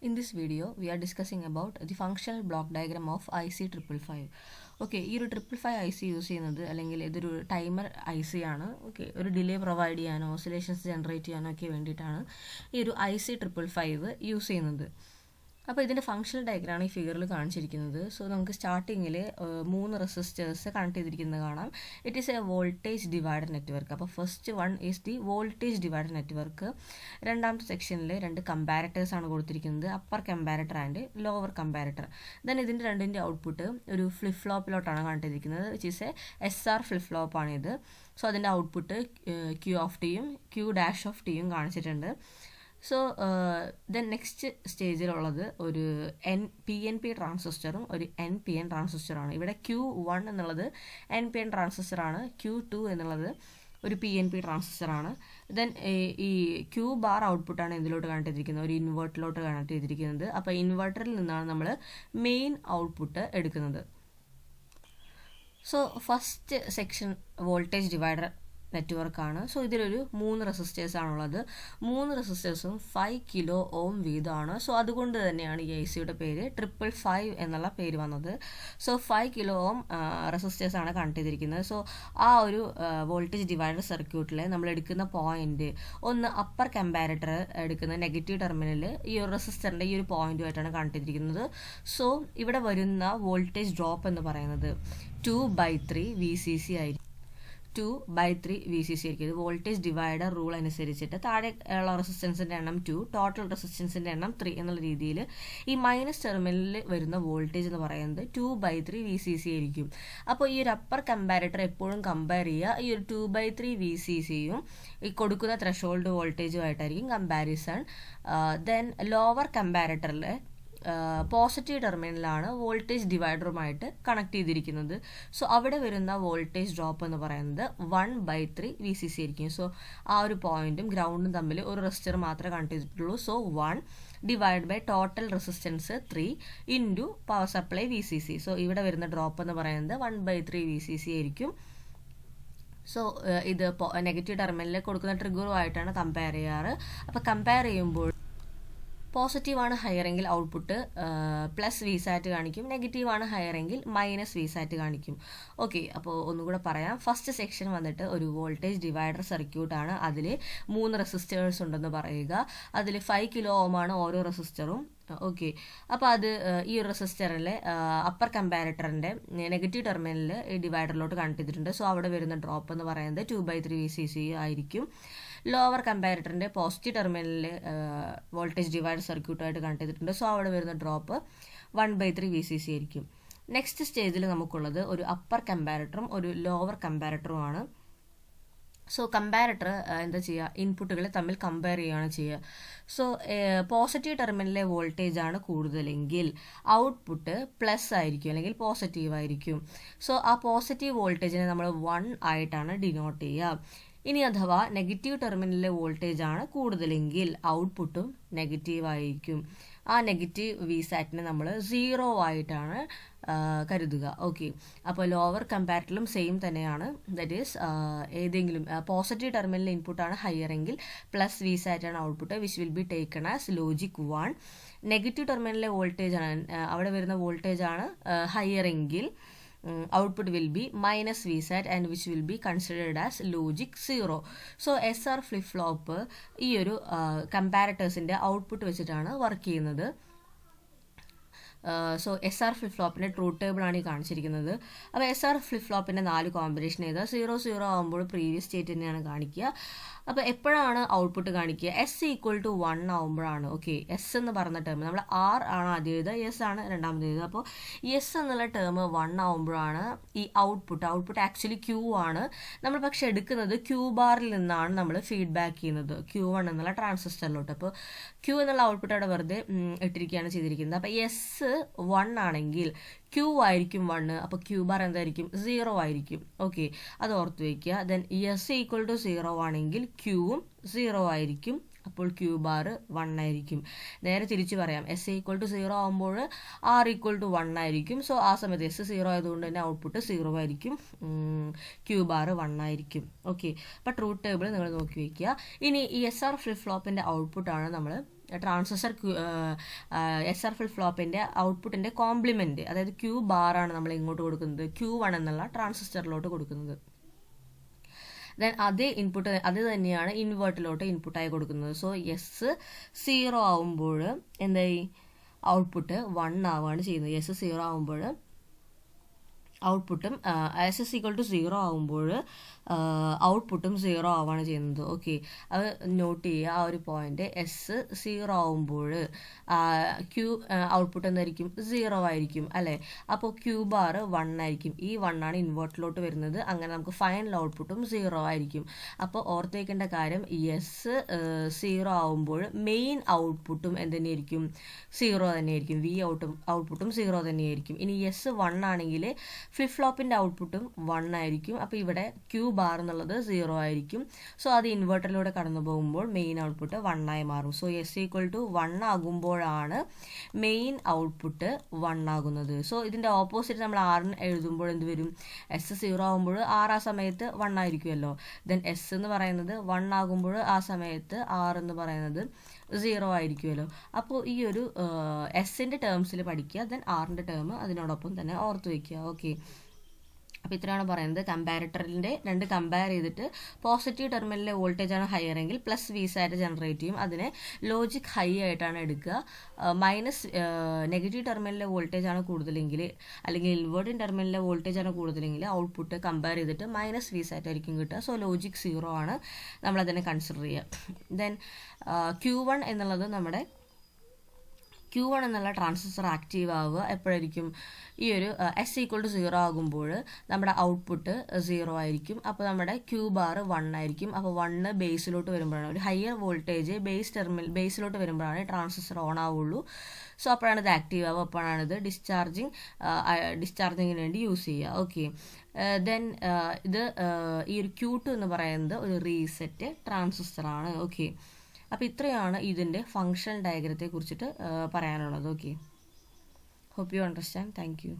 In this video, we are discussing about the functional block diagram of IC555. Okay, ഈ ഒരു 555 IC use ചെയ്യുന്നത് അല്ലെങ്കിൽ ഇതൊരു timer IC ആണ്. ഓക്കെ, ഒരു ഡിലേ പ്രൊവൈഡ് ചെയ്യാനോ ഓസിലേഷൻസ് ജനറേറ്റ് ചെയ്യാനോ ഒക്കെ വേണ്ടിയിട്ടാണ് ഈ ഒരു IC555 യൂസ് ചെയ്യുന്നത്. അപ്പോൾ ഇതിൻ്റെ ഫങ്ഷണൽ ഡയഗ്രാമാണ് ഈ ഫിഗറിൽ കാണിച്ചിരിക്കുന്നത്. സോ നമുക്ക് സ്റ്റാർട്ടിങ്ങിൽ 3 റെസിസ്റ്റേഴ്സ് കണക്ട് ചെയ്തിരിക്കുന്നത് കാണാം. It is a voltage divider network. അപ്പോൾ first one is the voltage divider network. രണ്ടാമത്തെ സെക്ഷനിൽ 2 കമ്പാരറ്റേഴ്സ് ആണ് കൊടുത്തിരിക്കുന്നത്, upper comparator and lower comparator. Then ഇതിൻ്റെ രണ്ടിൻ്റെ ഔട്ട്പുട്ട് ഒരു ഫ്ലിപ്പ് ഫ്ലോപ്പിലോട്ടാണ് കണക്ട് ചെയ്തിരിക്കുന്നത്, which is a SR flip ഫ്ലോപ്പാണിത്. സോ അതിൻ്റെ ഔട്ട്പുട്ട് Q(T)യും Q'(T)യും കാണിച്ചിട്ടുണ്ട്. സോ ദെൻ നെക്സ്റ്റ് സ്റ്റേജിലുള്ളത് ഒരു PNP ട്രാൻസിസ്റ്ററും ഒരു NPN ട്രാൻസിസ്റ്ററാണ്. ഇവിടെ Q1 എന്നുള്ളത് NPN ട്രാൻസിസ്റ്ററാണ്, Q2 എന്നുള്ളത് ഒരു PNP ട്രാൻസിസ്റ്ററാണ്. ദെൻ ഈ Q ബാർ ഔട്ട്പുട്ടാണ് ഇതിലോട്ട് കണക്ട് ചെയ്തിരിക്കുന്നത്, ഒരു ഇൻവെർട്ടറിലോട്ട് കണക്ട് ചെയ്തിരിക്കുന്നത്. അപ്പോൾ ഇൻവെർട്ടറിൽ നിന്നാണ് നമ്മൾ മെയിൻ ഔട്ട്പുട്ട് എടുക്കുന്നത്. So first section voltage divider നെറ്റ്വർക്കാണ്. സോ ഇതിലൊരു 3 റെസിസ്റ്റേഴ്സാണുള്ളത്. 3 റെസിസ്റ്റേഴ്സും 5 കിലോ ഓം വീതമാണ്. സോ അതുകൊണ്ട് തന്നെയാണ് ഈ ICയുടെ പേര് 555 എന്നുള്ള പേര് വന്നത്. സോ 5 കിലോ ഓം റെസിസ്റ്റേഴ്സാണ് കണക്ട് ചെയ്തിരിക്കുന്നത്. സോ ആ ഒരു വോൾട്ടേജ് ഡിവൈഡർ സർക്യൂട്ടിൽ നമ്മൾ എടുക്കുന്ന പോയിന്റ് ഒന്ന് അപ്പർ കമ്പാരറ്റർ എടുക്കുന്ന നെഗറ്റീവ് ടെർമിനൽ ഈ ഒരു റെസിസ്റ്ററിൻ്റെ ഈ ഒരു പോയിന്റുമായിട്ടാണ് കണക്ട് ചെയ്തിരിക്കുന്നത്. സോ ഇവിടെ വരുന്ന വോൾട്ടേജ് ഡ്രോപ്പ് എന്ന് പറയുന്നത് 2/3 VCC ആയിരിക്കും. 2/3 VCC ആയിരിക്കും. ഇത് വോൾട്ടേജ് ഡിവൈഡർ റൂൾ അനുസരിച്ചിട്ട് താഴെ ഉള്ള റെസിസ്റ്റൻസിൻ്റെ എണ്ണം 2, ടോട്ടൽ റെസിസ്റ്റൻസിൻ്റെ എണ്ണം 3 എന്നുള്ള രീതിയിൽ ഈ മൈനസ് ടെർമിനലിൽ വരുന്ന വോൾട്ടേജ് എന്ന് പറയുന്നത് 2/3 VCC ആയിരിക്കും. അപ്പോൾ ഈ ഒരു അപ്പർ കമ്പാരറ്റർ എപ്പോഴും കമ്പയർ ചെയ്യുക ഈ ഒരു 2/3 VCCയും ഈ കൊടുക്കുന്ന ത്രെഷോൾഡ് വോൾട്ടേജുമായിട്ടായിരിക്കും കമ്പാരിസൺ. ദെൻ ലോവർ കമ്പാരറ്ററിൽ പോസിറ്റീവ് ടെർമിനലാണ് വോൾട്ടേജ് ഡിവൈഡറുമായിട്ട് കണക്ട് ചെയ്തിരിക്കുന്നത്. സോ അവിടെ വരുന്ന വോൾട്ടേജ് ഡ്രോപ്പ് എന്ന് പറയുന്നത് 1/3 VCC ആയിരിക്കും. സോ ആ ഒരു പോയിന്റും ഗ്രൗണ്ടും തമ്മിൽ ഒരു റെസിസ്റ്റർ മാത്രമേ കണക്ട് ചെയ്തിട്ടുള്ളൂ. So 1 divide by total resistance 3 into power supply VCC. So ഇവിടെ വരുന്ന ഡ്രോപ്പ് എന്ന് പറയുന്നത് 1/3 VCC ആയിരിക്കും. സോ ഇത് നെഗറ്റീവ് ടെർമിനലിൽ കൊടുക്കുന്ന ട്രിഗറുമായിട്ടാണ് കമ്പയർ ചെയ്യാറ്. അപ്പോൾ കമ്പയർ ചെയ്യുമ്പോൾ പോസിറ്റീവാണ് ഹയറെങ്കിൽ ഔട്ട്പുട്ട് പ്ലസ് VSAT കാണിക്കും, നെഗറ്റീവാണ് ഹയറെങ്കിൽ മൈനസ് VSAT കാണിക്കും. ഓക്കെ, അപ്പോൾ ഒന്നുകൂടെ പറയാം. ഫസ്റ്റ് സെക്ഷൻ വന്നിട്ട് ഒരു വോൾട്ടേജ് ഡിവൈഡർ സർക്യൂട്ടാണ്. അതിൽ 3 റെസിസ്റ്റേഴ്സ് ഉണ്ടെന്ന് പറയുക. അതിൽ 5 കിലോ ഓമാണ് ഓരോ റെസിസ്റ്ററും. ഓക്കെ, അപ്പോൾ അത് ഈ ഒരു റെസിസ്റ്ററിലെ അപ്പർ കമ്പാരറ്ററിൻ്റെ നെഗറ്റീവ് ടെർമിനലിൽ ഈ ഡിവൈഡറിലോട്ട് കണക്ട് ചെയ്തിട്ടുണ്ട്. സോ അവിടെ വരുന്ന ഡ്രോപ്പ് എന്ന് പറയുന്നത് 2/3 VCC ആയിരിക്കും. ലോവർ കമ്പാരറ്ററിൻ്റെ പോസിറ്റീവ് ടെർമിനലിൽ വോൾട്ടേജ് ഡിവൈഡർ സർക്യൂട്ടായിട്ട് കണക്ട് ചെയ്തിട്ടുണ്ട്. സോ അവിടെ വരുന്ന ഡ്രോപ്പ് 1/3 VCC ആയിരിക്കും. നെക്സ്റ്റ് സ്റ്റേജിൽ നമുക്കുള്ളത് ഒരു അപ്പർ കമ്പാരറ്ററും ഒരു ലോവർ കമ്പാരറ്ററുമാണ്. സോ കമ്പാരറ്റർ എന്താ ചെയ്യുക, ഇൻപുട്ടുകളെ തമ്മിൽ കമ്പയർ ചെയ്യുകയാണ് ചെയ്യുക. സോ പോസിറ്റീവ് ടെർമിനലിലെ വോൾട്ടേജ് ആണ് കൂടുതലെങ്കിൽ ഔട്ട്പുട്ട് പ്ലസ് ആയിരിക്കും അല്ലെങ്കിൽ പോസിറ്റീവ് ആയിരിക്കും. സോ ആ പോസിറ്റീവ് വോൾട്ടേജിനെ നമ്മൾ 1 ആയിട്ടാണ് ഡിനോട്ട് ചെയ്യുക. ഇനി അഥവാ നെഗറ്റീവ് ടെർമിനലിലെ വോൾട്ടേജ് ആണ് കൂടുതലെങ്കിൽ ഔട്ട്പുട്ടും നെഗറ്റീവ് ആയിരിക്കും. ആ നെഗറ്റീവ് VSATനെ നമ്മൾ 0 ആയിട്ടാണ് കരുതുക. ഓക്കെ, അപ്പോൾ ലോവർ കമ്പാരറ്ററിലും സെയിം തന്നെയാണ്. ദറ്റ് ഈസ് ഏതെങ്കിലും പോസിറ്റീവ് ടെർമിനൽ ഇൻപുട്ടാണ് ഹയർ എങ്കിൽ പ്ലസ് VSAT ആണ് output, which will be taken as logic 1. Negative ടെർമിനലിലെ വോൾട്ടേജ് ആണ് അവിടെ വരുന്ന വോൾട്ടേജ് ആണ് ഹയർ എങ്കിൽ output will be minus VSAT and which will be considered as logic 0. So SR flip flop ഈ ഒരു കമ്പാരറ്റേഴ്സിൻ്റെ ഔട്ട്പുട്ട് വെച്ചിട്ടാണ് വർക്ക് ചെയ്യുന്നത്. സോ SR ഫ്ലിപ്പ് ഫ്ലോപ്പിൻ്റെ ട്രൂത്ത് ടേബിളാണ് ഈ കാണിച്ചിരിക്കുന്നത്. അപ്പോൾ SR ഫ്ലിപ്പ് ഫ്ലോപ്പിൻ്റെ 4 കോമ്പിനേഷൻ ചെയ്താൽ 0 ആകുമ്പോൾ പ്രീവിയസ് സ്റ്റേറ്റ് തന്നെയാണ് കാണിക്കുക. അപ്പോൾ എപ്പോഴാണ് ഔട്ട്പുട്ട് കാണിക്കുക, S=1 ആകുമ്പോഴാണ്. ഓക്കെ, S എന്ന് പറഞ്ഞ ടേം നമ്മൾ R ആണ് ആദ്യം എഴുതുക, S ആണ് രണ്ടാമത് എഴുതുക. അപ്പോൾ S എന്നുള്ള ടേം 1 ആകുമ്പോഴാണ് ഈ ഔട്ട്പുട്ട് ആക്ച്വലി Q ആണ്. നമ്മൾ പക്ഷെ എടുക്കുന്നത് Q ബാറിൽ നിന്നാണ് നമ്മൾ ഫീഡ്ബാക്ക് ചെയ്യുന്നത് Q1 എന്നുള്ള ട്രാൻസിസ്റ്ററിലോട്ട്. അപ്പോൾ Q എന്നുള്ള ഔട്ട്പുട്ട് അവിടെ വെറുതെ ഇട്ടിരിക്കുകയാണ് ചെയ്തിരിക്കുന്നത്. അപ്പോൾ S1 ആണെങ്കിൽ Q ആയിരിക്കും 1, അപ്പോൾ Q ബാർ എന്തായിരിക്കും 0 ആയിരിക്കും. ഓക്കെ, അത് ഓർത്ത് വയ്ക്കുക. ദെൻ S=0 ആണെങ്കിൽ Qവും 0 ആയിരിക്കും, അപ്പോൾ Q ബാർ 1 ആയിരിക്കും. നേരെ തിരിച്ച് പറയാം, S=0 ആകുമ്പോൾ R=1 ആയിരിക്കും. സോ ആ സമയത്ത് S0 ആയതുകൊണ്ട് തന്നെ ഔട്ട്പുട്ട് 0 ആയിരിക്കും, Q ബാർ 1 ആയിരിക്കും. ഓക്കെ, അപ്പോൾ ട്രൂത്ത് ടേബിൾ നിങ്ങൾ നോക്കി വയ്ക്കുക. ഇനി ഈ SR ഫ്ലിപ്പ് ഫ്ലോപ്പിൻ്റെ ഔട്ട്പുട്ടാണ് നമ്മൾ ട്രാൻസിസ്റ്റർ SR ഫ്ലിപ്പ് ഫ്ലോപ്പിൻ്റെ ഔട്ട്പുട്ടിൻ്റെ കോംപ്ലിമെൻറ്റ്, അതായത് Q ബാറാണ് നമ്മൾ ഇങ്ങോട്ട് കൊടുക്കുന്നത്, Q1 എന്നുള്ള ട്രാൻസിസ്റ്ററിലോട്ട് കൊടുക്കുന്നത്. ദെൻ അതേ ഇൻപുട്ട് അത് തന്നെയാണ് ഇൻവേർട്ടിലോട്ട് ഇൻപുട്ടായി കൊടുക്കുന്നത്. സോ S0 ആവുമ്പോൾ എന്തായി, ഔട്ട്പുട്ട് 1 ആവുകയാണ് ചെയ്യുന്നത്. S0 ആവുമ്പോൾ ഔട്ട്പുട്ടും S=0 ആവുമ്പോൾ ഔട്ട്പുട്ടും 0 ആവുകയാണ് ചെയ്യുന്നത്. ഓക്കെ, അത് നോട്ട് ചെയ്യുക. ആ ഒരു പോയിന്റ് S0 ആവുമ്പോൾ ഔട്ട്പുട്ട് എന്തായിരിക്കും, 0 ആയിരിക്കും അല്ലേ. അപ്പോൾ Q ബാർ 1 ആയിരിക്കും. ഈ 1 ആണ് ഇൻവേർട്ടിലോട്ട് വരുന്നത്. അങ്ങനെ നമുക്ക് ഫൈനൽ ഔട്ട്പുട്ടും 0 ആയിരിക്കും. അപ്പോൾ ഓർത്തേക്കേണ്ട കാര്യം, S0 ആവുമ്പോൾ മെയിൻ ഔട്ട്പുട്ടും എന്തുതന്നെയായിരിക്കും, 0 തന്നെയായിരിക്കും. ഔട്ട്പുട്ടും 0 തന്നെയായിരിക്കും. ഇനി S1 ആണെങ്കിൽ ഫ്ലിപ്പ് ഫ്ലോപ്പിൻ്റെ ഔട്ട്പുട്ടും 1 ആയിരിക്കും. അപ്പോൾ ഇവിടെ Q ബാർ എന്നുള്ളത് 0 ആയിരിക്കും. സോ അത് ഇൻവേർട്ടറിലൂടെ കടന്നു പോകുമ്പോൾ മെയിൻ ഔട്ട്പുട്ട് 1 ആയി മാറും. സോ S=1 ആകുമ്പോഴാണ് മെയിൻ ഔട്ട്പുട്ട് 1 ആകുന്നത്. സോ ഇതിൻ്റെ ഓപ്പോസിറ്റ് നമ്മൾ R എഴുതുമ്പോൾ എന്ത് വരും, S0 ആകുമ്പോൾ R ആ സമയത്ത് 1 ആയിരിക്കുമല്ലോ. ദെൻ S എന്ന് പറയുന്നത് 1 ആകുമ്പോൾ ആ സമയത്ത് R എന്ന് പറയുന്നത് 0 ആയിരിക്കുമല്ലോ. അപ്പോൾ ഈ ഒരു എസിൻ്റെ ടേംസിൽ പഠിക്കുക, ദെൻ ആറിൻ്റെ ടേം അതിനോടൊപ്പം തന്നെ ഓർത്ത് വയ്ക്കുക. ഓക്കെ, അപ്പോൾ ഇത്രയാണ് പറയുന്നത്. കമ്പാരിറ്ററിൻ്റെ രണ്ട് കമ്പയർ ചെയ്തിട്ട് പോസിറ്റീവ് ടെർമിനലിലെ വോൾട്ടേജ് ആണ് ഹയർ എങ്കിൽ പ്ലസ് VSAT ജനറേറ്റ് ചെയ്യും, അതിനെ ലോജിക് ഹൈ ആയിട്ടാണ് എടുക്കുക. മൈനസ് നെഗറ്റീവ് ടെർമിനലിലെ വോൾട്ടേജ് ആണ് കൂടുതലെങ്കിൽ, അല്ലെങ്കിൽ ഇൻവേർട്ടിംഗ് ടെർമിനലിലെ വോൾട്ടേജ് ആണ് കൂടുതലെങ്കിൽ ഔട്ട്പുട്ട് കമ്പയർ ചെയ്തിട്ട് മൈനസ് VSAT ആയിരിക്കും കിട്ടുക. സോ ലോജിക് 0 ആണ് നമ്മളതിനെ കൺസിഡർ ചെയ്യുക. ദെൻ Q1 എന്നുള്ളത് നമ്മുടെ Q1 എന്നുള്ള ട്രാൻസിസ്റ്റർ ആക്റ്റീവ് ആവുക എപ്പോഴായിരിക്കും, ഈ ഒരു S=0 ആകുമ്പോൾ നമ്മുടെ ഔട്ട്പുട്ട് 0 ആയിരിക്കും. അപ്പോൾ നമ്മുടെ Q ബാർ 1 ആയിരിക്കും. അപ്പോൾ 1 ബേസിലോട്ട് വരുമ്പോഴാണ്, ഒരു ഹയർ വോൾട്ടേജ് ബേസിലോട്ട് വരുമ്പോഴാണ് ട്രാൻസിസ്റ്റർ ഓൺ ആവുള്ളൂ. സോ അപ്പോഴാണ് ഇത് ആക്റ്റീവ് ആവുക, അപ്പോഴാണ് ഇത് ഡിസ്ചാർജിങ്ങിന് വേണ്ടി യൂസ് ചെയ്യുക. ഓക്കെ, ദെൻ ഇത് ഈ ഒരു Q2 എന്ന് പറയുന്നത് ഒരു റീസെറ്റ് ട്രാൻസിസ്റ്ററാണ്. ഓക്കെ, അപ്പോൾ ഇത്രയാണ് ഇതിൻ്റെ ഫങ്ഷണൽ ഡയഗ്രത്തെ കുറിച്ചിട്ട് പറയാനുള്ളത്. Okay, hope you understand. Thank U.